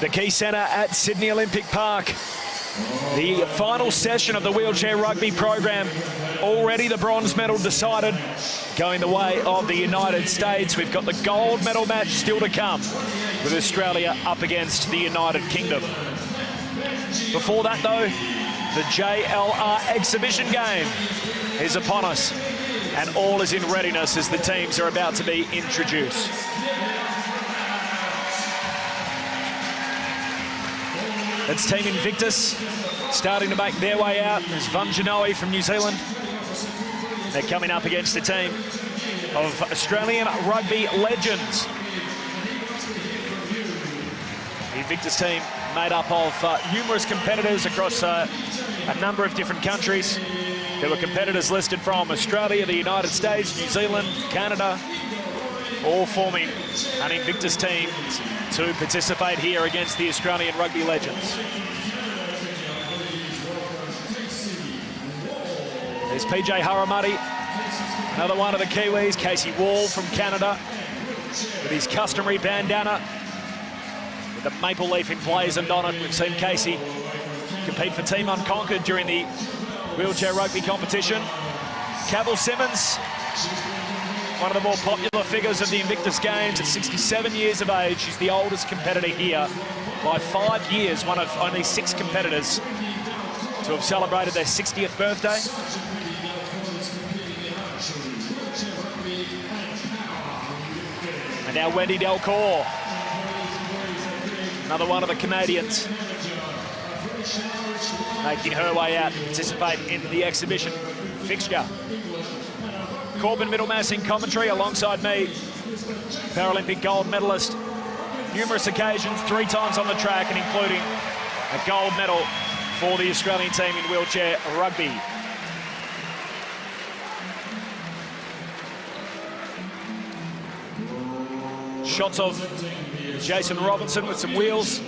The Key Centre at Sydney Olympic Park. The final session of the wheelchair rugby program. Already the bronze medal decided, going the way of the United States. We've got the gold medal match still to come, with Australia up against the United Kingdom. Before that, though, the JLR exhibition game is upon us, and all is in readiness as the teams are about to be introduced. That's Team Invictus starting to make their way out. There's Vunjanoe from New Zealand. They're coming up against the team of Australian rugby legends. The Invictus team made up of numerous competitors across a number of different countries. There were competitors listed from Australia, the United States, New Zealand, Canada, all forming an Invictus team to participate here against the Australian rugby legends. There's PJ Haramati, another one of the Kiwis. Casey Wall from Canada with his customary bandana with the maple leaf emblazoned on it. We've seen Casey compete for Team Unconquered during the wheelchair rugby competition. Cavill Simmons, one of the more popular figures of the Invictus Games at 67 years of age. He's the oldest competitor here by 5 years, one of only 6 competitors to have celebrated their 60th birthday. And now Wendy Delcourt, another one of the Canadians, making her way out to participate in the exhibition fixture. Corbin Middlemass in commentary alongside me, Paralympic gold medalist, numerous occasions, 3 times on the track, and including a gold medal for the Australian team in wheelchair rugby. Shots of Jason Robinson with some wheels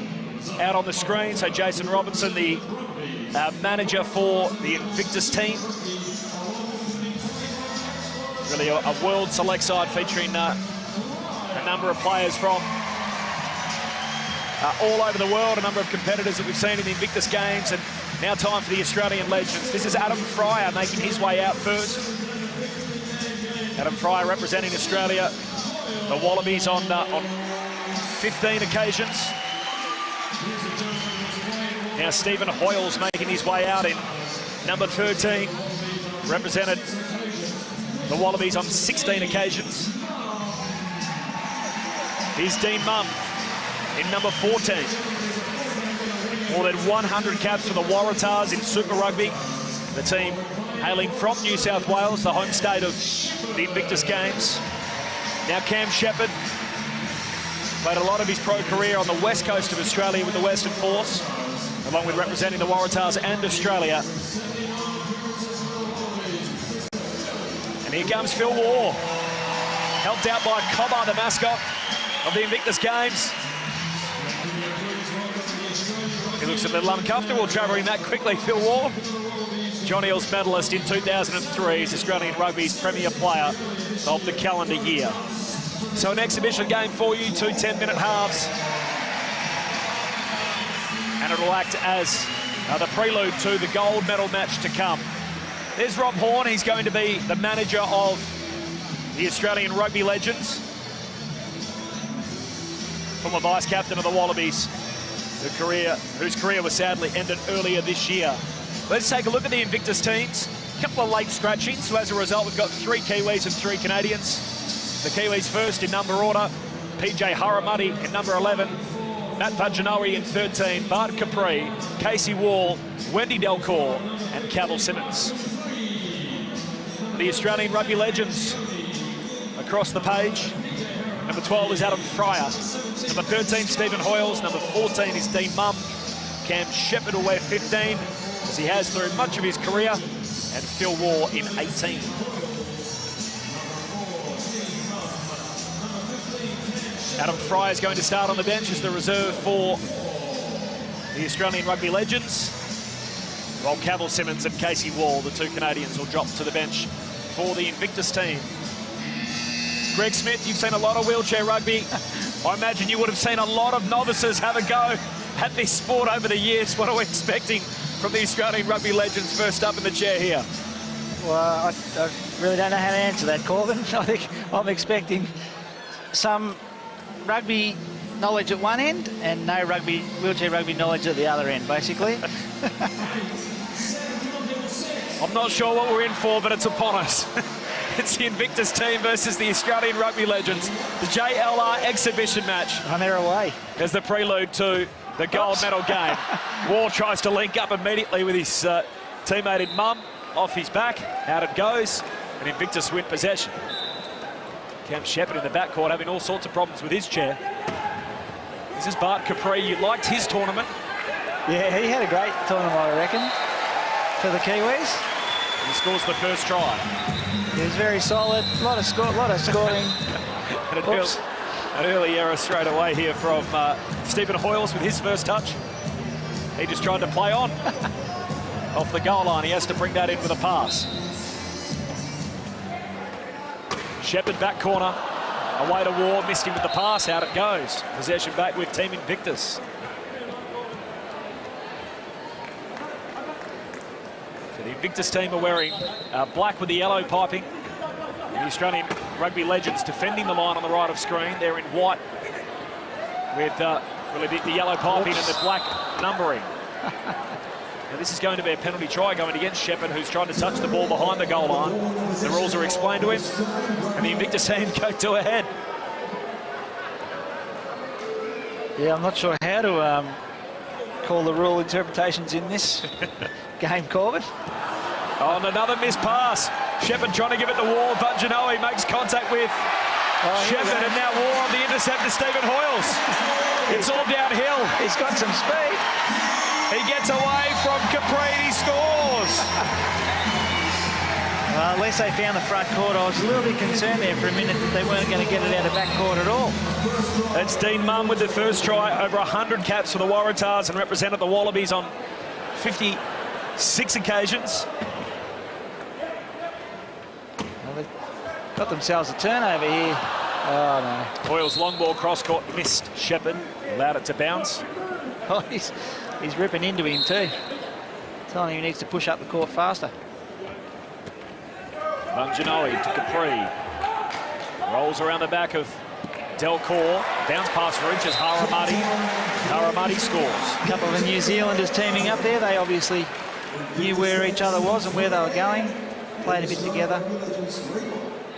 out on the screen. So Jason Robinson, the manager for the Invictus team. Really a world select side featuring a number of players from all over the world, a number of competitors that we've seen in the Invictus Games, and now time for the Australian legends. This is Adam Fryer making his way out first. Adam Fryer representing Australia, the Wallabies on 15 occasions. Now Stephen Hoyle's making his way out in number 13, represented the Wallabies on 16 occasions. Here's Dean Mumm in number 14. More than 100 caps for the Waratahs in Super Rugby. The team hailing from New South Wales, the home state of the Invictus Games. Now Cam Shepherd played a lot of his pro career on the west coast of Australia with the Western Force, along with representing the Waratahs and Australia. And here comes Phil Waugh, helped out by Cobber, the mascot of the Invictus Games. He looks a little uncomfortable travelling that quickly, Phil Waugh. John Eales medalist in 2003, is Australian Rugby's premier player of the calendar year. So an exhibition game for you, 2 10-minute halves. And it'll act as the prelude to the gold medal match to come. There's Rob Horne. He's going to be the manager of the Australian rugby legends. Former vice-captain of the Wallabies, whose career was sadly ended earlier this year. Let's take a look at the Invictus teams. A couple of late scratchings, so as a result, we've got 3 Kiwis and 3 Canadians. The Kiwis first in number order, PJ Haramati in number 11, Matt Vunjanoe in 13, Bart Capri, Casey Wall, Wendy Delcourt, and Cavill Simmons. The Australian rugby legends across the page. Number 12 is Adam Fryer. Number 13, Stephen Hoyles. Number 14 is Dean Mumm. Cam Shepherd will wear 15, as he has through much of his career, and Phil Waugh in 18. Adam Fryer is going to start on the bench as the reserve for the Australian rugby legends, while Cavill Simmons and Casey Wall, the 2 Canadians, will drop to the bench for the Invictus team. Greg Smith, you've seen a lot of wheelchair rugby I imagine you would have seen a lot of novices have a go at this sport over the years. What are we expecting from the Australian rugby legends first up in the chair here? Well, I really don't know how to answer that, Corbin. I think I'm expecting some rugby knowledge at one end and no wheelchair rugby knowledge at the other end, basically. I'm not sure what we're in for, but it's upon us. It's the Invictus team versus the Australian rugby legends. The JLR exhibition match. On their away. As the prelude to the gold medal game. War tries to link up immediately with his teammate in mum. Off his back, out it goes, and Invictus win possession. Cam Shepherd in the backcourt having all sorts of problems with his chair. This is Bart Capri. You liked his tournament. Yeah, he had a great tournament, I reckon, for the Kiwis. He scores the first try. He was very solid, a lot of scoring. An early error straight away here from Stephen Hoyles with his first touch. He just tried to play on. Off the goal line, he has to bring that in with a pass. Shepherd back corner, away to War, missed him with the pass, out it goes. Possession back with Team Invictus. So the Invictus team are wearing black with the yellow piping. And the Australian rugby legends defending the line on the right of screen. They're in white with really the yellow piping and the black numbering. Now this is going to be a penalty try going against Shepherd, who's trying to touch the ball behind the goal line. The rules are explained to him, and the Invictus team go to ahead. Yeah, I'm not sure how to call the rule interpretations in this game, Corbin. On another missed pass. Shepherd trying to give it to War. Vanginoe makes contact with Shepherd, and now War on the intercept to Stephen Hoyles. It's all downhill. He's got some speed. He gets away from Capri and he scores. Well, at least they found the front court. I was a little bit concerned there for a minute that they weren't going to get it out of back court at all. That's Dean Munn with the first try. Over 100 caps for the Waratahs and represented the Wallabies on 56 occasions. Well, they've got themselves a turnover here. Oh, no. Hoyle's long ball cross court missed Shepherd. Allowed it to bounce. Oh, he's ripping into him too. Telling him he needs to push up the court faster. Vanginoe to Capri. Rolls around the back of Delcourt. Bounce pass reaches Haramati. Haramati scores. A couple of the New Zealanders teaming up there. They obviously knew where each other was and where they were going. Played a bit together.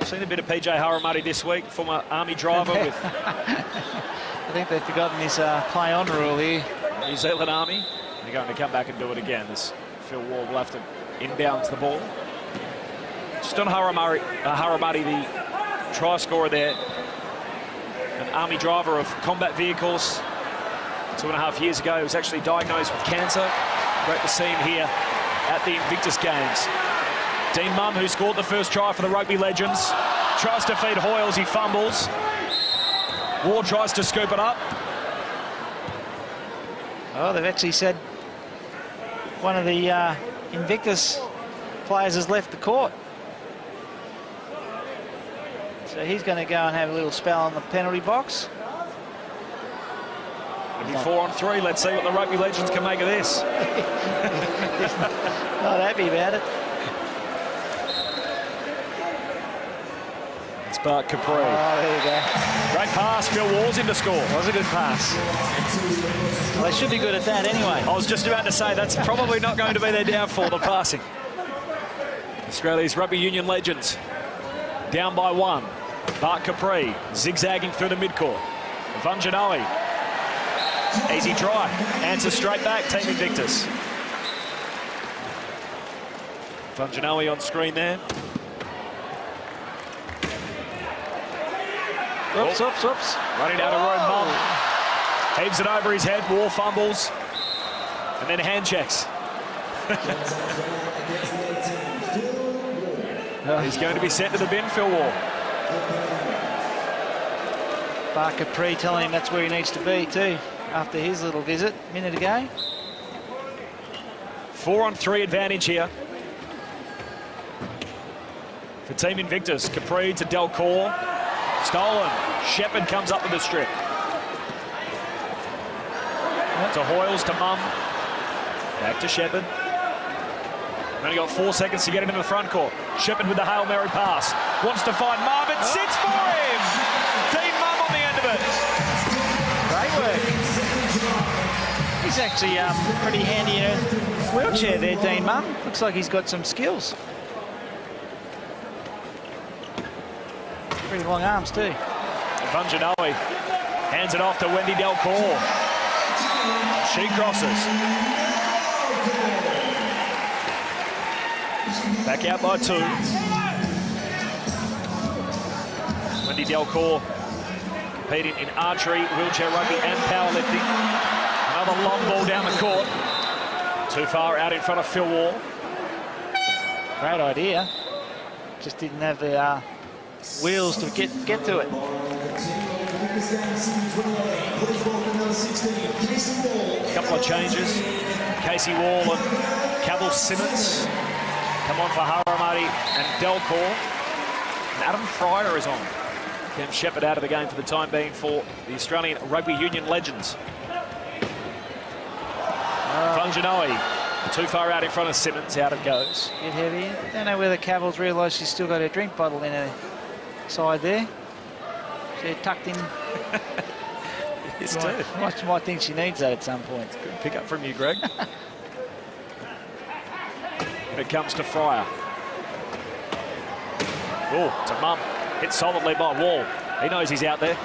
Seen a bit of PJ Haramati this week, former Army driver with... I think they've forgotten this play-on rule here. New Zealand Army. They're going to come back and do it again. This Phil Ward will have to inbounds the ball. Just on Haramati, the try scorer there. An Army driver of combat vehicles. 2.5 years ago, he was actually diagnosed with cancer. Great to see him here at the Invictus Games. Dean Munn, who scored the first try for the Rugby Legends, tries to feed Hoyles, he fumbles. Ward tries to scoop it up. Oh, they've actually said one of the Invictus players has left the court. So he's going to go and have a little spell on the penalty box. It'll be 4-on-3. Let's see what the Rugby Legends can make of this. Not happy about it. It's Bart Capri. Oh, there you go. Great pass. Phil Wall's in to score. That was a good pass. Well, they should be good at that anyway. I was just about to say that's probably not going to be their downfall, the passing. Australia's rugby union legends down by 1. Bart Capri zigzagging through the midcourt. Vanginoe. Easy try. Answer straight back. Team Invictus. Vanginoe on screen there. Oops, oops, oops. Running out of room, Munn. Heaves it over his head. War fumbles. And then hand checks. He's going to be sent to the bin, Phil Wall. Bart Capri telling him that's where he needs to be too, after his little visit a minute ago. 4-on-3 advantage here for Team Invictus. Capri to Delcourt. Stolen. Shepherd comes up with the strip. To Hoyles, to Mum. Back to Shepherd. Only got 4 seconds to get into the front court. Shepherd with the Hail Mary pass. Wants to find Mum. It sits for him. Dean Mum on the end of it. Great work. He's actually pretty handy in a wheelchair there, Dean Mum. Looks like he's got some skills. Pretty long arms too. Vunjanoe hands it off to Wendy Delcourt. She crosses. Back out by 2. Wendy Delcourt competing in archery, wheelchair rugby and powerlifting. Another long ball down the court. Too far out in front of Phil Wall. Great idea. Just didn't have the wheels to get to it. A couple of changes. Casey Wall and Cavill Simmons come on for Haramati and Delcourt. And Adam Fryer is on. Cam Shepherd out of the game for the time being for the Australian Rugby Union legends. Vunjanoe too far out in front of Simmons. Out it goes. Bit heavy. Don't know whether Cavill's realised she's still got her drink bottle in her side there. She's tucked in. Yes, too. Might think she needs that at some point. Good pick up from you, Greg. And it comes to Fryer. Oh, to Mum. Hit solidly by Wall. He knows he's out there.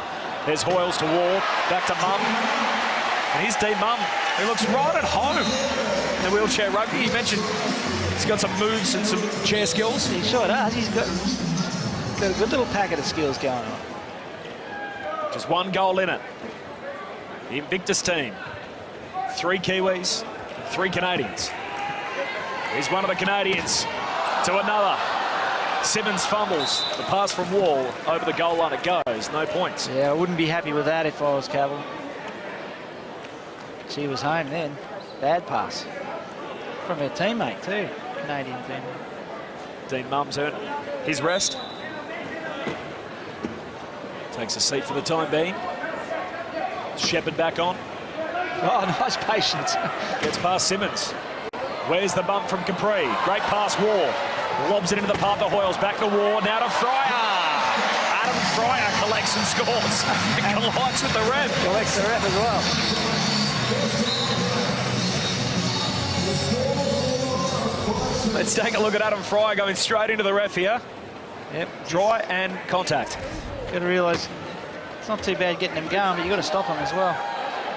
There's Hoyles to Wall. Back to Mum. And here's Dean Mum, who looks right at home in the wheelchair rugby. He mentioned he's got some moves and some chair skills. He sure does. He's got a good little packet of skills going on. Just 1 goal in it. The Invictus team. 3 Kiwis, 3 Canadians. Here's one of the Canadians to another. Simmons fumbles. The pass from Wall over the goal line. It goes. No points. Yeah, I wouldn't be happy with that if I was Cavill. She was home then. Bad pass. From her teammate too. Canadian teammate. Dean Mum's earned his rest. Takes a seat for the time being. Shepherd back on. Oh, nice patience. Gets past Simmons. Where's the bump from Capri? Great pass, War. Lobs it into the path of Hoyles. Back to War. Now to Fryer. Adam Fryer collects and scores. And collides with the ref. Collects the ref as well. Let's take a look at Adam Fryer going straight into the ref here. Yep. Try and contact. Got to realise it's not too bad getting him going, but you've got to stop him as well.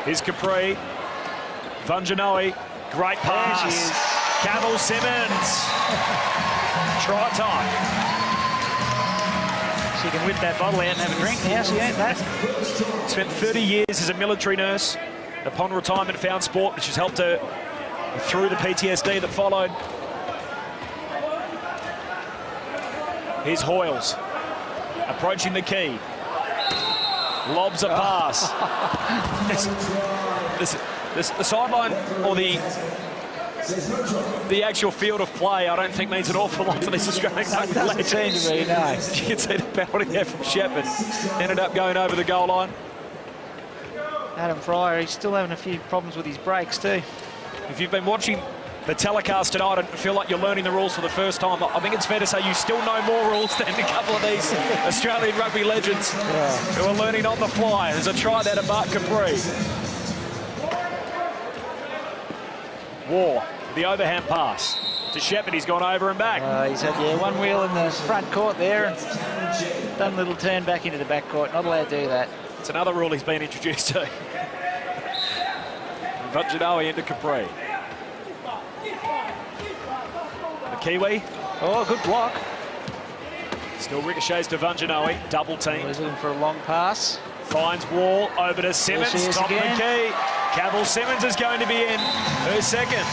Here's Capri. Vunjanoe. Great pass. There she is. Cavill Simmons. Try time. She can whip that bottle out and have a drink now. She ain't that. Spent 30 years as a military nurse. Upon retirement, found sport, which has helped her through the PTSD that followed. Here's Hoyles. Approaching the key. Lobs a pass. The sideline or the actual field of play, I don't think means an awful lot for these Australian rugby legends. Doesn't seem to be, no. You can see the penalty there from Shepherd. Ended up going over the goal line. Adam Fryer, he's still having a few problems with his brakes too. If you've been watching the telecast tonight and feel like you're learning the rules for the first time, I think it's fair to say you still know more rules than a couple of these Australian rugby legends who are learning on the fly. There's a try there to Mark Capri. War, the overhand pass to Shepherd. He's gone over and back. He's had, one wheel in the front court there and done a little turn back into the back court. Not allowed to do that. It's another rule he's been introduced to. Vunjanoe into Capri. The Kiwi. Oh, good block. Still ricochets to Vunjanoe. Double team. He's looking for a long pass. Finds Wall over to Simmons. Top of the key. Cavill Simmons is going to be in her second.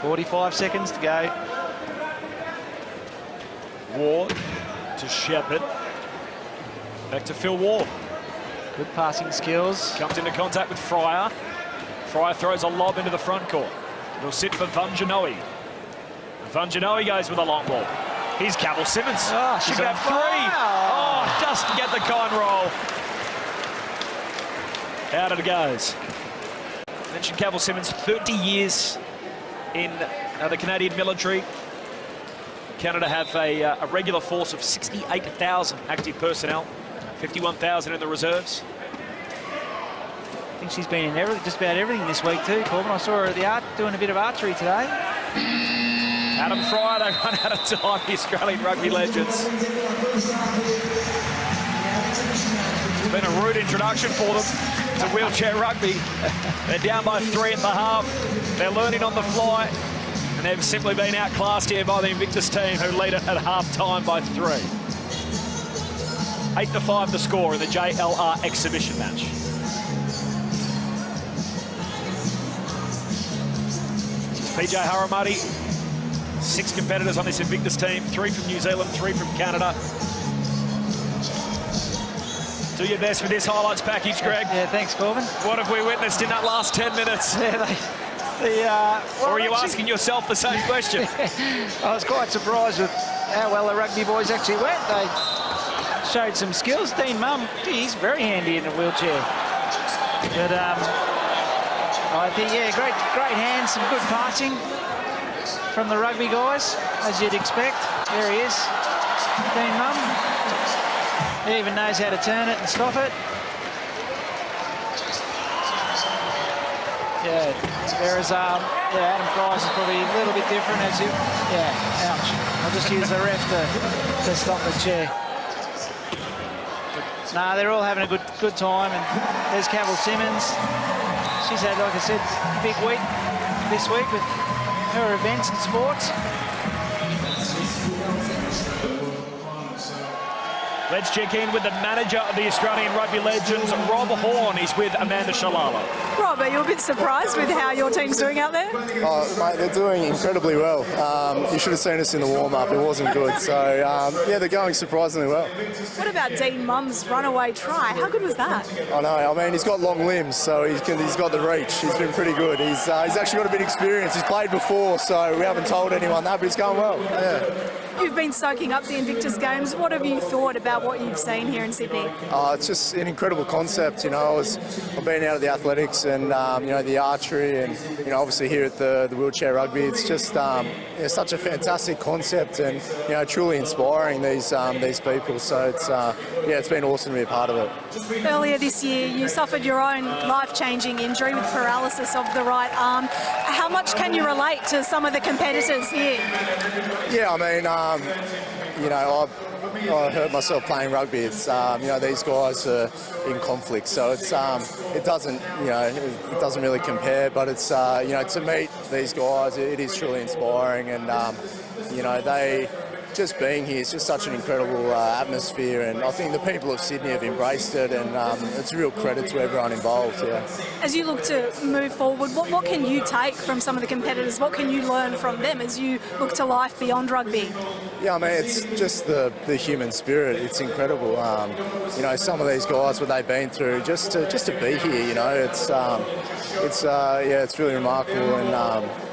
.45 seconds to go. Ward to Shepherd. Back to Phil Wall. Good passing skills. Comes into contact with Fryer. Fryer throws a lob into the front court. It'll sit for Vunjanoe. Vunginoe goes with a long ball. Here's Cavill Simmons. Oh, she's going to have 3. Oh, doesn't get the kind roll. Out it goes. I mentioned Cavill Simmons, 30 years in the Canadian military. Canada have a regular force of 68,000 active personnel, 51,000 in the reserves. I think she's been in just about everything this week too, Corbin. I saw her at doing a bit of archery today. Adam Fryer, they run out of time, the Australian rugby legends. It's been a rude introduction for them to wheelchair rugby. They're down by 3 at the half. They're learning on the fly, and they've simply been outclassed here by the Invictus team, who lead it at half-time by 3. 8-5 the score in the JLR exhibition match. PJ Haramati, 6 competitors on this Invictus team, 3 from New Zealand, 3 from Canada. Do your best with this highlights package, Greg. Yeah, thanks, Corbin. What have we witnessed in that last 10 minutes? Yeah, or are you asking yourself the same question? I was quite surprised with how well the rugby boys actually went. They showed some skills. Dean Mumm, he's very handy in a wheelchair. But I think, yeah, great hands, some good passing from the rugby guys, as you'd expect. There he is, Dean Mumm. He even knows how to turn it and stop it. Yeah, whereas Adam Fry's is probably a little bit different as you. Yeah, ouch. I'll just use the ref to stop the chair. Nah, they're all having a good time, and there's Cavill Simmons. She's had, like I said, a big week this week with her events and sports. Let's check in with the manager of the Australian Rugby Legends, Rob Horne. He's with Amanda Shalala. Rob, are you a bit surprised with how your team's doing out there? Oh, mate, they're doing incredibly well. You should have seen us in the warm-up. It wasn't good. So, yeah, they're going surprisingly well. What about Dean Mumm's runaway try? How good was that? I know. I mean, he's got long limbs, so he's got the reach. He's been pretty good. He's actually got a bit of experience. He's played before, so we haven't told anyone that, but he's going well. Yeah. You've been soaking up the Invictus Games. What have you thought about what you've seen here in Sydney? It's just an incredible concept. You know, I've been out of the athletics and you know, the archery, and you know, obviously here at the wheelchair rugby. It's just such a fantastic concept, and you know, truly inspiring these people. So it's it's been awesome to be a part of it. Earlier this year, you suffered your own life-changing injury with paralysis of the right arm. How much can you relate to some of the competitors here? Yeah, I mean, you know, I hurt myself playing rugby. It's you know, these guys are in conflict, so it's it doesn't really compare. But it's you know, to meet these guys, it is truly inspiring, and you know, they just being here is just such an incredible atmosphere, and I think the people of Sydney have embraced it, and it's a real credit to everyone involved. Yeah. As you look to move forward, what can you take from some of the competitors? What can you learn from them as you look to life beyond rugby? Yeah, I mean, it's just the human spirit. It's incredible. You know, some of these guys, what they've been through, just to be here. You know, it's really remarkable, and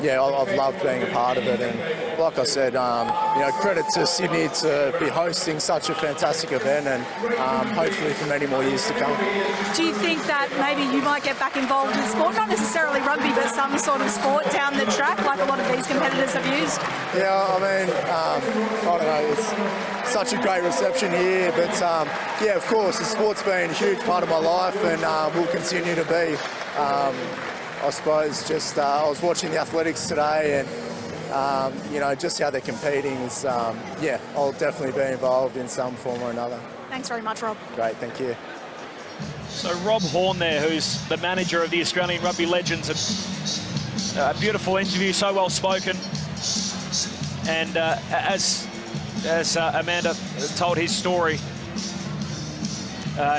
yeah, I've loved being a part of it. And like I said, you know, credit to Sydney to be hosting such a fantastic event, and hopefully for many more years to come. Do you think that maybe you might get back involved in sport, not necessarily rugby, but some sort of sport down the track, like a lot of these competitors have used? Yeah, I mean, I don't know, it's such a great reception here, but yeah, of course, the sport's been a huge part of my life, and will continue to be. I suppose just I was watching the athletics today, and you know, just how they're competing is, yeah, I'll definitely be involved in some form or another. Thanks very much, Rob. Great, thank you. So Rob Horne there, who's the manager of the Australian Rugby Legends, and a beautiful interview, so well spoken. And as Amanda told his story,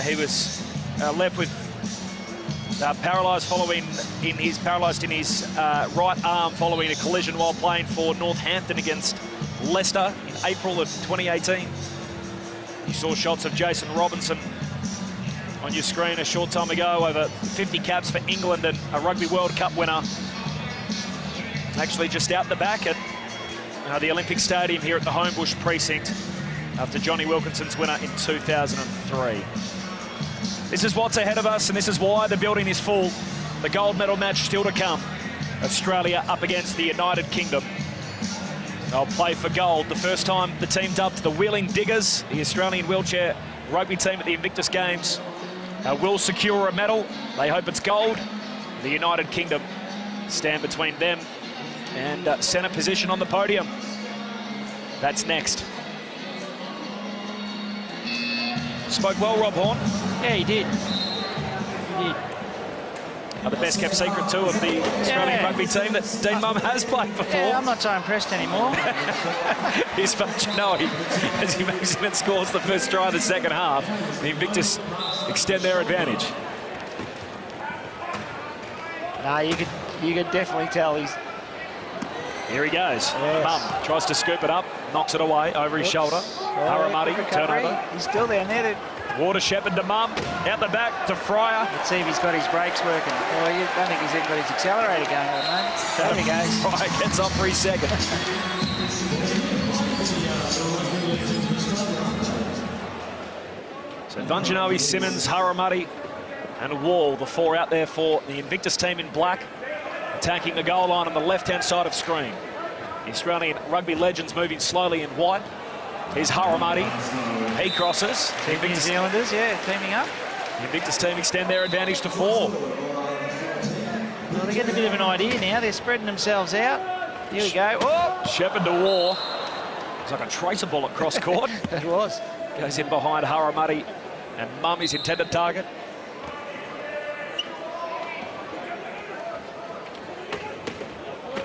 he was left with paralysed in his right arm following a collision while playing for Northampton against Leicester in April of 2018. You saw shots of Jason Robinson on your screen a short time ago, over 50 caps for England and a Rugby World Cup winner. Actually just out the back at the Olympic Stadium here at the Homebush Precinct after Johnny Wilkinson's winner in 2003. This is what's ahead of us, and this is why the building is full. The gold medal match still to come. Australia up against the United Kingdom. They'll play for gold. The first time the team dubbed the Wheeling Diggers, the Australian wheelchair rugby team at the Invictus Games, will secure a medal. They hope it's gold. The United Kingdom stand between them and centre position on the podium. That's next. Spoke well, Rob Horne. Yeah, he did. He did. The best kept secret too of the Australian rugby team that Dean Mumm has played before. Yeah, I'm not so impressed anymore. He's Functionowi, as he makes it and scores the first try of the second half. The Invictus extend their advantage. No, you could definitely tell he's... Here he goes. Yes. Mumm tries to scoop it up, knocks it away over his shoulder. Haramati, turnover. He's still down there. Water Shepherd to Mumm, out the back to Fryer. Let's see if he's got his brakes working. Well, I don't think he's even got his accelerator going on, mate. There he goes. Fryer gets off for his second. So Functionowi, Simmons, Haramati and Wall, the four out there for the Invictus team in black, attacking the goal line on the left-hand side of screen. The Australian rugby legends moving slowly in white. Here's Haramati. He crosses. Two New Zealanders, yeah, teaming up. The Invictus team extend their advantage to 4. Well, they're getting a bit of an idea now. They're spreading themselves out. Here we go. Oh! Shepherd to War. It's like a tracer bullet cross court. It was. Goes in behind Haramati, and Mumm is intended target.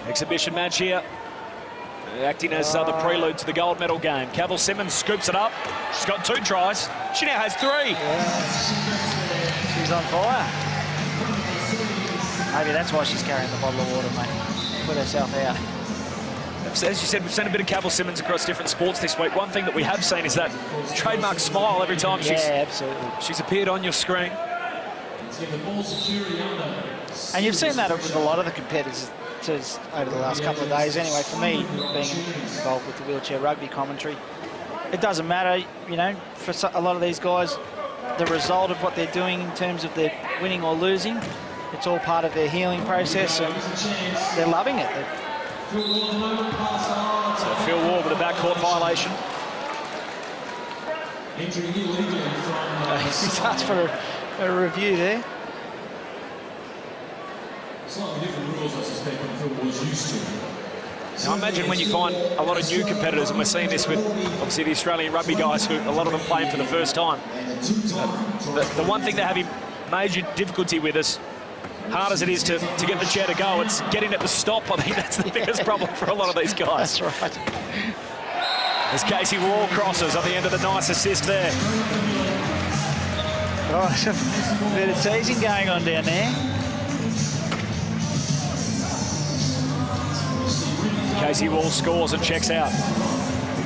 Exhibition match here, acting as the prelude to the gold medal game. Cavill Simmons scoops it up. She's got 2 tries. She now has 3. Yeah. She's on fire. Maybe that's why she's carrying the bottle of water, mate. Put herself out. As you said, we've seen a bit of Cavill Simmons across different sports this week. One thing that we have seen is that trademark smile every time she's appeared on your screen. And you've seen that with a lot of the competitors over the last couple of days. Anyway, for me, being involved with the wheelchair rugby commentary, it doesn't matter, you know, for a lot of these guys, the result of what they're doing in terms of their winning or losing, it's all part of their healing process, and they're loving it. So Phil Ward with a backcourt violation. He's asked for a review there. Slightly different rules, I suspect, than Phil was used to. Now, I imagine when you find a lot of new competitors, and we're seeing this with, obviously, the Australian rugby guys, who a lot of them playing for the first time. The one thing they're having major difficulty with is, hard as it is to get the chair to go, it's getting it to stop. I think that's the biggest problem for a lot of these guys. That's right. As Casey Wall crosses on the end of the nice assist there. Oh, a bit of teasing going on down there. Casey Wall scores and checks out.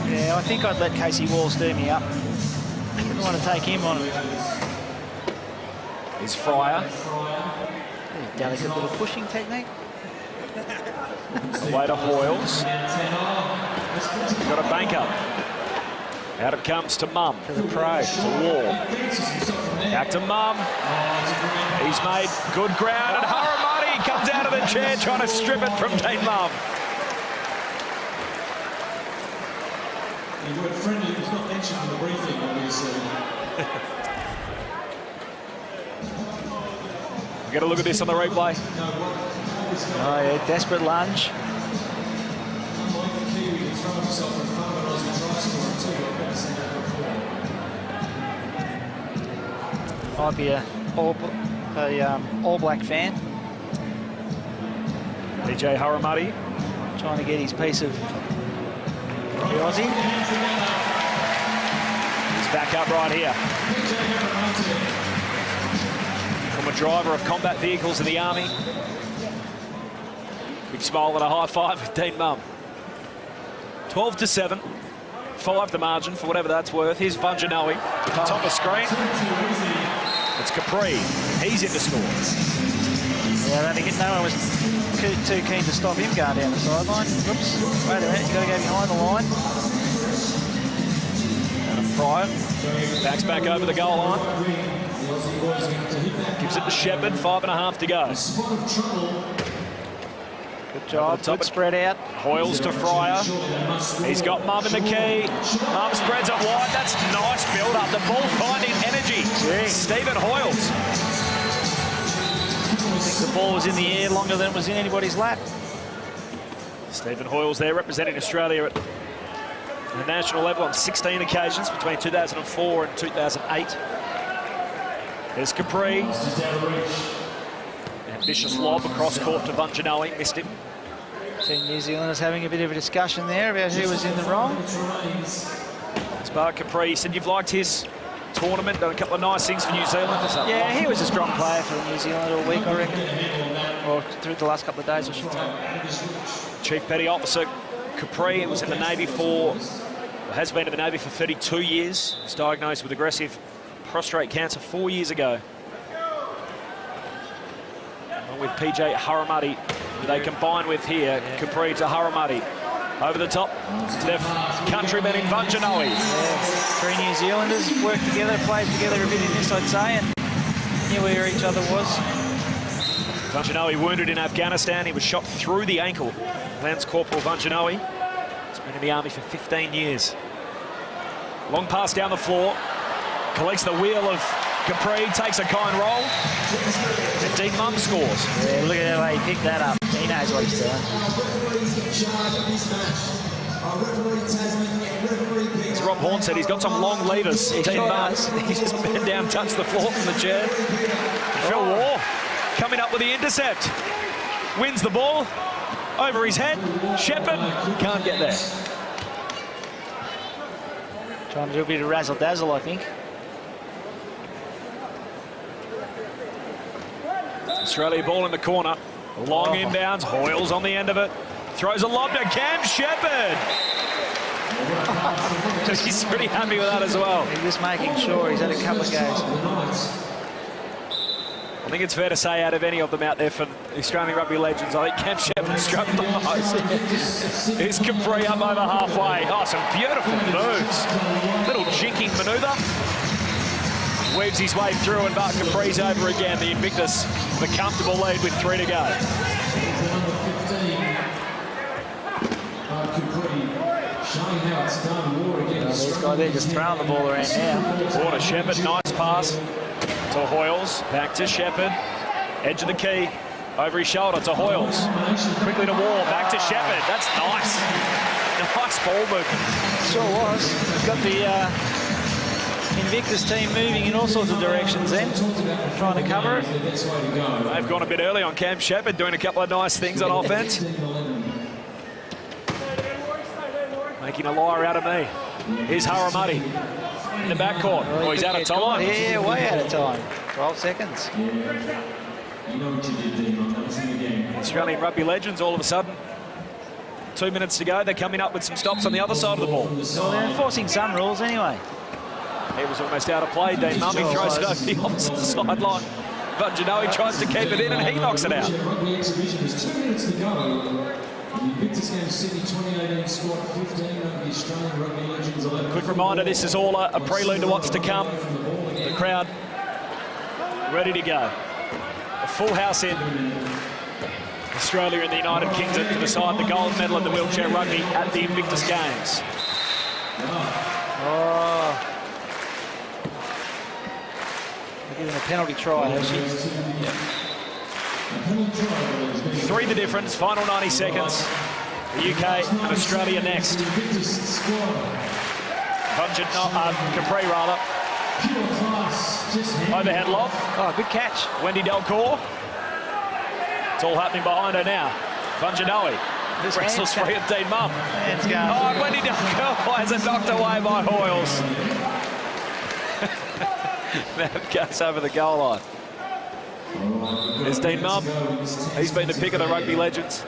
Yeah, I think I'd let Casey Wall stir me up. Didn't want to take him on it. Here's Fryer. Delicate little pushing technique. Away to Hoyles. Got a bank up. Out it comes to Mumm. To the pro. To Wall. Back to Mumm. He's made good ground, and Haramati comes out of the chair trying to strip it from Dean Mumm. The word friendly was not mentioned in the briefing, obviously. Get a look at this on the replay. Oh, yeah, desperate lunge. Unlike the Kiwi, he threw himself in front of an Aussie try scorer too. I've never seen that before. Might be a All Black fan. DJ Haramati Trying to get his piece of the Aussie. He's back up right here. From a driver of combat vehicles in the Army. Big smile and a high five with Dean Mumm. 12-7. 5 the margin for whatever that's worth. Here's Functionowi at the top of screen. It's Capri. He's in to score. Yeah, I don't think no one was too keen to stop him going down the sideline. Oops, wait a minute, he's got to go behind the line. And Fryer backs back over the goal line. Gives it to Shepherd, 5.5 to go. Good job, good spread out. Hoyles to Fryer. He's got Mum in the key. Mum spreads it wide. That's nice build up. The ball finding energy. Stephen Hoyles. I think the ball was in the air longer than it was in anybody's lap. Stephen Hoyles there representing Australia at the national level on 16 occasions between 2004 and 2008. There's Capri. Ambitious lob across court to Vunjanoe, missed him. See New Zealanders having a bit of a discussion there about who was in the wrong. Spark Capri said you've liked his tournament, done a couple of nice things for New Zealand. Yeah, he was a strong player for New Zealand all week, I reckon. Or through the last couple of days, I should say. Chief Petty Officer Capri was in the Navy has been in the Navy for 32 years. He was diagnosed with aggressive prostate cancer 4 years ago. With PJ Haramati, who they combine with here, Capri to Haramati. Over the top to their countrymen in Vunjanoe. Yeah, 3 New Zealanders worked together, played together a bit in this, I'd say, and knew where each other was. Vunjanoe wounded in Afghanistan. He was shot through the ankle. Lance Corporal Vunjanoe. He's been in the Army for 15 years. Long pass down the floor. Collects the wheel of Capri, takes a kind roll. And Dean Mum scores. Yeah, look at how he picked that up. He knows what he's doing. As Rob Horn said, he's got some long levers. Dean Mum, he just bent down, touched the floor from the chair. Phil Waugh coming up with the intercept. Wins the ball. Over his head. Shepherd can't get there. Trying to do a bit of razzle-dazzle, I think. Australia ball in the corner. Long inbounds. Hoyles on the end of it. Throws a lob to Cam Shepherd. He's pretty happy with that as well. He's just making sure he's had a couple of goes. I think it's fair to say out of any of them out there for the Australian rugby legends, I think Cam Shepherd struggled the most. Here's Capri up over halfway. Oh, some beautiful moves. Little jinking manoeuvre. Weaves his way through and Bart Capri's over again. The Invictus, the comfortable lead with 3 to go. This guy there just throwing the ball around now. Order Shepherd, nice pass to Hoyles. Back to Shepherd. Edge of the key. Over his shoulder to Hoyles. Quickly to Waugh. Back to Shepherd. That's nice. Nice ball movement. Sure was. Got the Invictus team moving in all sorts of directions then, trying to cover it. They've gone a bit early on Cam Shepherd, doing a couple of nice things on offense. Making a liar out of me. Here's Haramati in the backcourt. Oh, he's out of time. Yeah, way out of time. 12 seconds. Australian rugby legends all of a sudden. 2 minutes to go. They're coming up with some stops on the other side of the ball. Well, they're enforcing some rules anyway. He was almost out of play. Dean Mummy throws it over the opposite sideline. Vunjanoe tries to keep it in and he knocks it out. Rugby exhibition, there's 2 minutes to go. The Invictus Games Sydney 2018 squad 15 of the Australian Rugby Legends 11. Quick reminder, this is all a prelude to what's to come. The crowd ready to go. A full house in Australia and the United Kingdom to decide the gold medal in the wheelchair rugby at the Invictus Games. Oh. They're giving a penalty try, actually. Yep. 3 the difference, final 90 seconds. The UK and Australia next. Capri rather. Overhead lob. Oh, good catch. Wendy Delcourt. It's all happening behind her now. Vunjanoe. Wrestles free of Dean Mum. Oh, Wendy Delcourt has it knocked away by Hoyles. That goes over the goal line. There's Dean Mum. He's been the pick of the rugby legends.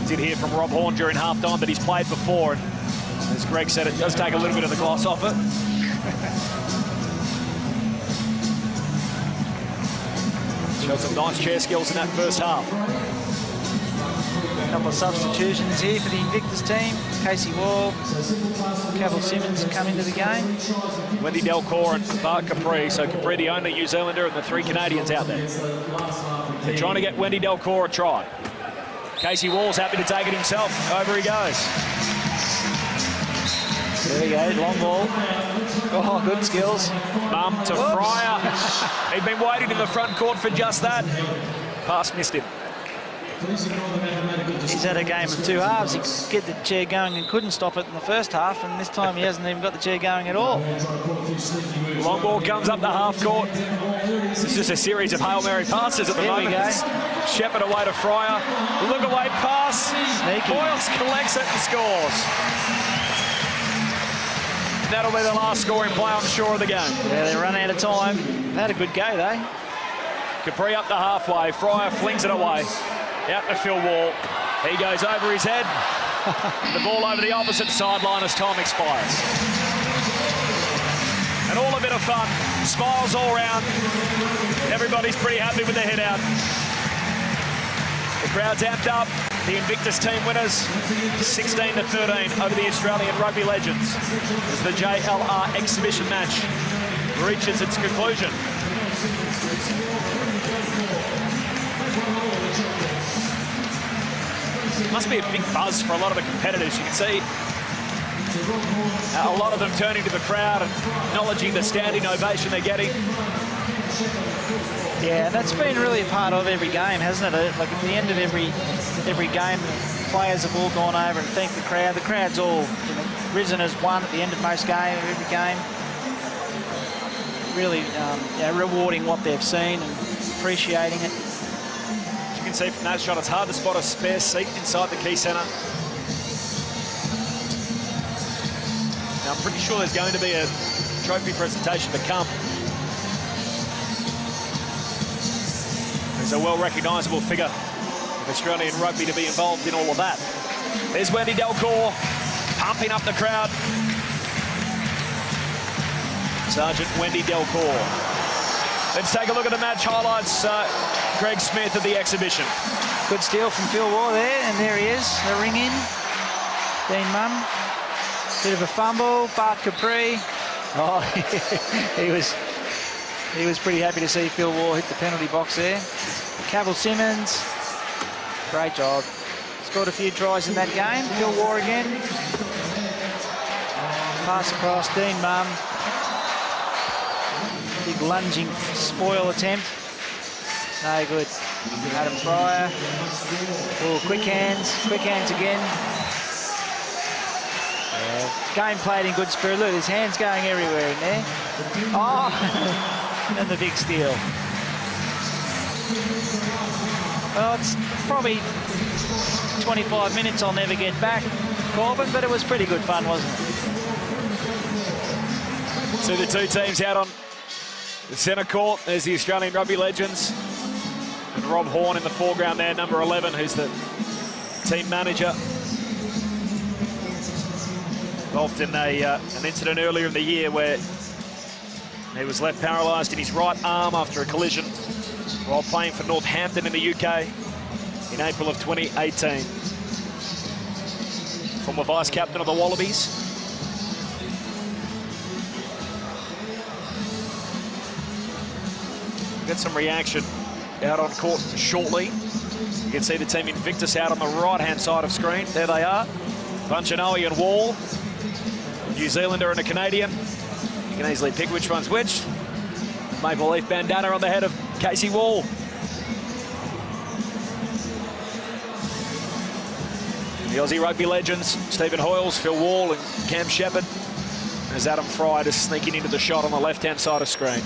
Did hear from Rob Horn during half-time that he's played before, and as Greg said, it does take a little bit of the gloss off it. Showed some nice chair skills in that first half. A couple of substitutions here for the Invictus team. Casey Wall, Cavill Simmons come into the game. Wendy Delcourt and Bart Capri. So Capri, the only New Zealander, and the 3 Canadians out there. They're trying to get Wendy Delcourt a try. Casey Wall's happy to take it himself. Over he goes. There he goes, long ball. Oh, good skills. Mum to Fryer. He'd been waiting in the front court for just that. Pass missed him. He's had a game of 2 halves. He could get the chair going and couldn't stop it in the first half, and this time he hasn't even got the chair going at all. Long ball comes up the half court. It's just a series of Hail Mary passes at the moment. Shepherd away to Fryer. Look away pass. Sneaky. Boyles collects it and scores. That'll be the last scoring play, I'm sure, of the game. Yeah, they run out of time. They had a good go, though. Capri up the halfway. Fryer flings it away. Out to Phil Wall. He goes over his head. The ball over the opposite sideline as time expires. And all a bit of fun. Smiles all round. Everybody's pretty happy with their head out. The crowd's amped up. The Invictus team winners 16-13 over the Australian Rugby Legends as the JLR exhibition match reaches its conclusion. Must be a big buzz for a lot of the competitors. You can see a lot of them turning to the crowd and acknowledging the standing ovation they're getting. Yeah, that's been really a part of every game, hasn't it? Like at the end of every game, the players have all gone over and thanked the crowd. The crowd's all risen as one at the end of most game, of every game. Really rewarding what they've seen and appreciating it. As you can see from that shot, it's hard to spot a spare seat inside the key centre. Now, I'm pretty sure there's going to be a trophy presentation to come. There's a well-recognisable figure of Australian rugby to be involved in all of that. There's Wendy Delcourt pumping up the crowd. Sergeant Wendy Delcourt. Let's take a look at the match highlights. Greg Smith of the exhibition. Good steal from Phil Wall there, and there he is, the ring in. Dean Munn. Bit of a fumble. Bart Capri. Oh, he was pretty happy to see Phil Wall hit the penalty box there. Cavill Simmons. Great job. Scored a few tries in that game. Phil Wall again. Pass across, Dean Munn. Big lunging spoil attempt. No good. Adam Fryer. Oh, quick hands again. Yeah. Game played in good spirit. Look, his hands going everywhere in there. Oh, and the big steal. Well, it's probably 25 minutes I'll never get back, Corbin, but it was pretty good fun, wasn't it? So the two teams out on the centre court. There's the Australian Rugby Legends. And Rob Horn in the foreground there, number 11, who's the team manager. Involved in an incident earlier in the year where he was left paralysed in his right arm after a collision while playing for Northampton in the UK in April of 2018. Former vice-captain of the Wallabies. We'll get some reaction out on court shortly. You can see the team Invictus out on the right-hand side of screen. There they are. Bunchanoe and Wall. New Zealander and a Canadian. You can easily pick which one's which. Maple leaf bandana on the head of Casey Wall. The Aussie Rugby Legends, Stephen Hoyles, Phil Wall and Cam Shepherd. There's Adam Fryer just sneaking into the shot on the left-hand side of screen.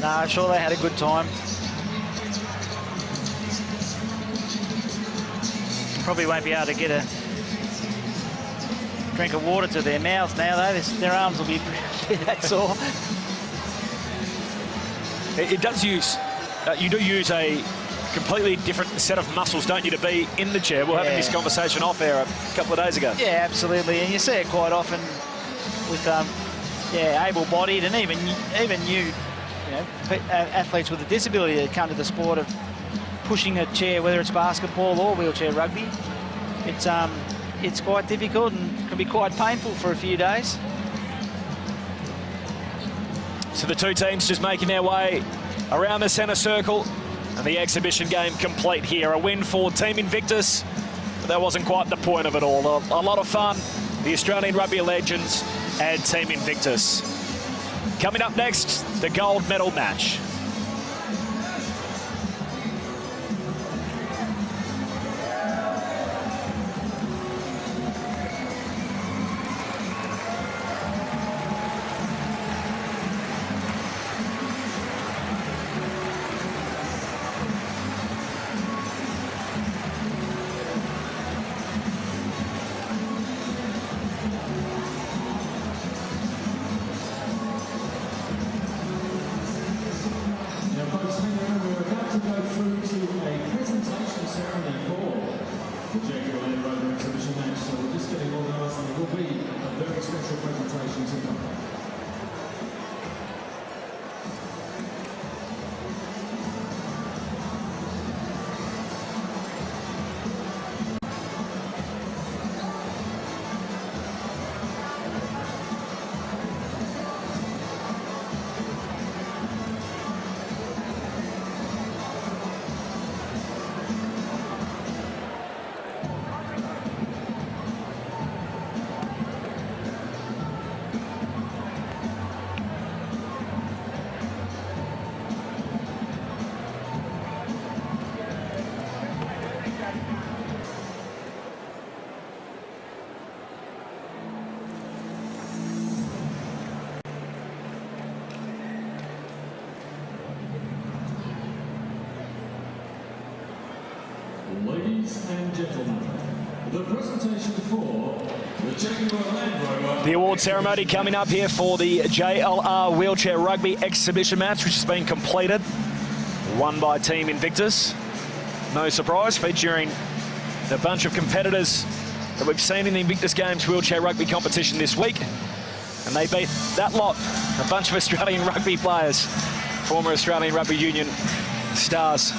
No, I'm sure they had a good time. Probably won't be able to get a drink of water to their mouths now, though. Their arms will be that sore. It does use, you do use a completely different set of muscles, don't you, to be in the chair. We're having this conversation off air a couple of days ago. Yeah, absolutely. And you see it quite often with able-bodied, and even new, athletes with a disability that come to the sport of pushing a chair, whether it's basketball or wheelchair rugby. It's quite difficult and can be quite painful for a few days. So the two teams just making their way around the centre circle, and the exhibition game complete here. A win for Team Invictus, but that wasn't quite the point of it all. A lot of fun, the Australian Rugby Legends and Team Invictus. Coming up next, the gold medal match. Ladies and gentlemen, the presentation for the Jaguar Land Rover. The award ceremony coming up here for the JLR Wheelchair Rugby Exhibition match, which has been completed. Won by Team Invictus. No surprise, featuring a bunch of competitors that we've seen in the Invictus Games Wheelchair Rugby competition this week. And they beat that lot, a bunch of Australian rugby players, former Australian Rugby Union stars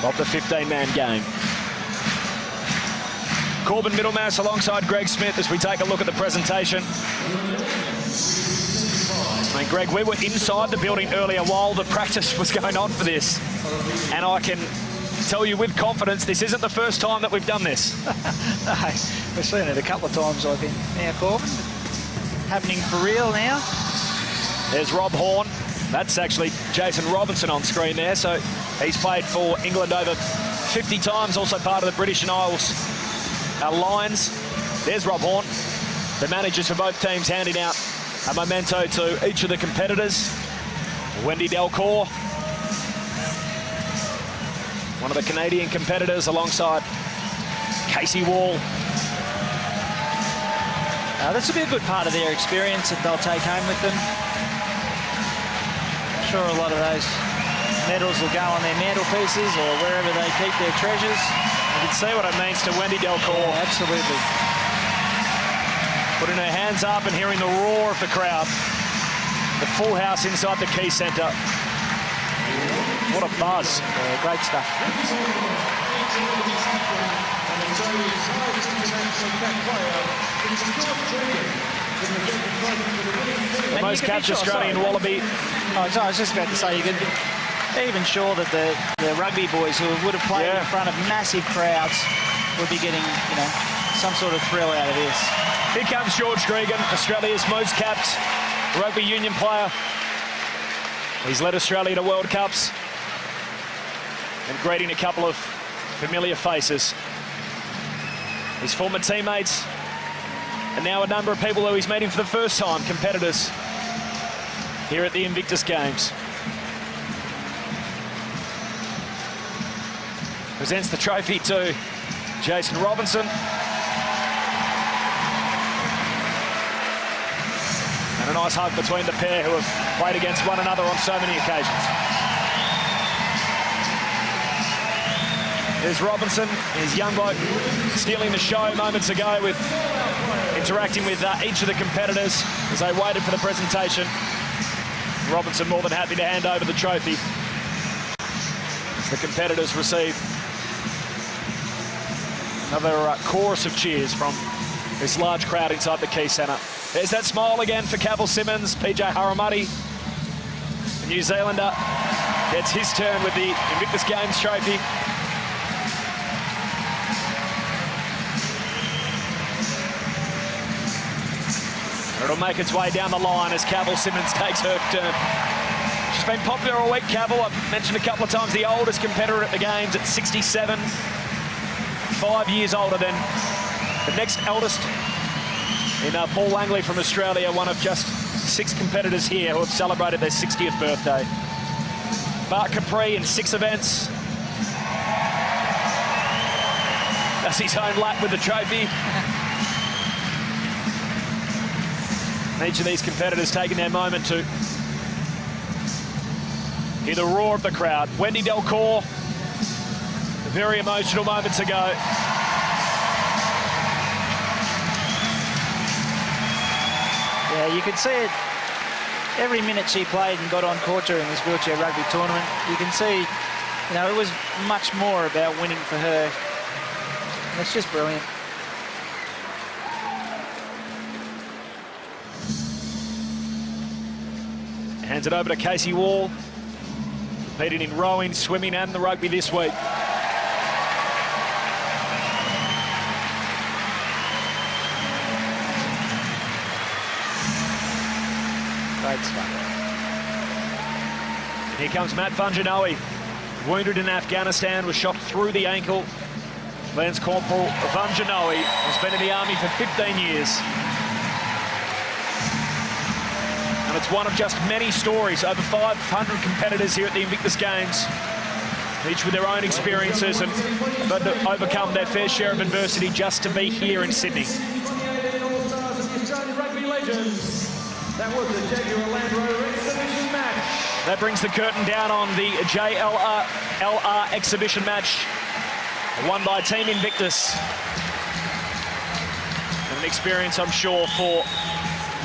of the 15-man game. Corbin Middlemass alongside Greg Smith as we take a look at the presentation. And Greg, we were inside the building earlier while the practice was going on for this. And I can tell you with confidence, this isn't the first time that we've done this. No, we've seen it a couple of times, I think. Now, Corbin, happening for real now. There's Rob Horn. That's actually Jason Robinson on screen there. So he's played for England over 50 times, also part of the British and Isles Lions. There's Rob Horn. The managers for both teams handing out a memento to each of the competitors. Wendy Delcourt, one of the Canadian competitors, alongside Casey Wall. This will be a good part of their experience that they'll take home with them. I'm sure a lot of those medals will go on their mantelpieces or wherever they keep their treasures. You can see what it means to Wendy Delcourt. Yeah, absolutely. Putting her hands up and hearing the roar of the crowd. The full house inside the Key Centre. What a buzz. Yeah, great stuff. The most capped Australian Wallaby. Oh, I was just about to say, you could even sure that the rugby boys who would have played in front of massive crowds would be getting, some sort of thrill out of this. Here comes George Gregan, Australia's most capped rugby union player. He's led Australia to World Cups and greeting a couple of familiar faces. His former teammates and now a number of people who he's meeting for the first time, competitors here at the Invictus Games. Presents the trophy to Jason Robinson. And a nice hug between the pair who have played against one another on so many occasions. There's Robinson, his young bloke, stealing the show moments ago with interacting with each of the competitors as they waited for the presentation. Robinson more than happy to hand over the trophy as the competitors receive another chorus of cheers from this large crowd inside the Key Centre. There's that smile again for Cavill Simmons. PJ Haramati, the New Zealander, gets his turn with the Invictus Games trophy. It'll make its way down the line as Cavill Simmons takes her turn. She's been popular all week, Cavill. I've mentioned a couple of times the oldest competitor at the Games at 67. 5 years older than the next eldest in Paul Langley from Australia, one of just 6 competitors here who have celebrated their 60th birthday. Bart Capri in 6 events. Does his own lap with the trophy. Each of these competitors taking their moment to hear the roar of the crowd. Wendy Delcourt, very emotional moments ago. Yeah, you could see it every minute she played and got on court during this wheelchair rugby tournament. You can see, you know, it was much more about winning for her. And it's just brilliant. Hands it over to Casey Wall, competing in rowing, swimming and the rugby this week. Great stuff. And here comes Matt Vunjanoe, wounded in Afghanistan, was shot through the ankle. Lance Corporal Vunjanoe has been in the Army for 15 years. And it's one of just many stories. Over 500 competitors here at the Invictus Games, each with their own experiences and but to overcome their fair share of adversity just to be here in Sydney. That brings the curtain down on the JLR exhibition match, won by Team Invictus. And an experience, I'm sure, for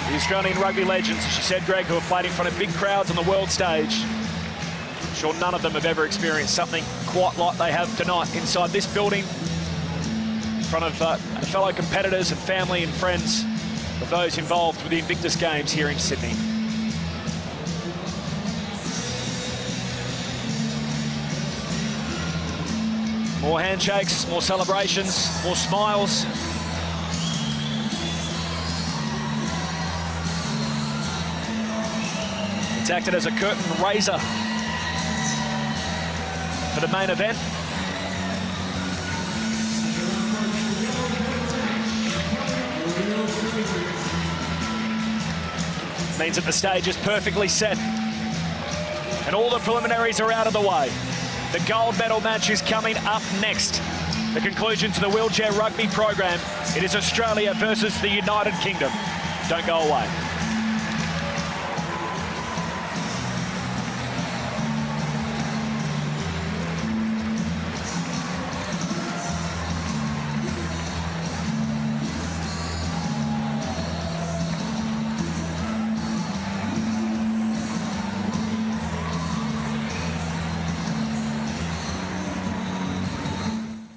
the Australian rugby legends, as you said, Greg, who have played in front of big crowds on the world stage. I'm sure none of them have ever experienced something quite like they have tonight inside this building, in front of fellow competitors and family and friends of those involved with the Invictus Games here in Sydney. More handshakes, more celebrations, more smiles. It's acted as a curtain raiser for the main event. Means that the stage is perfectly set and all the preliminaries are out of the way. The gold medal match is coming up next. The conclusion to the wheelchair rugby program. It is Australia versus the United Kingdom. Don't go away.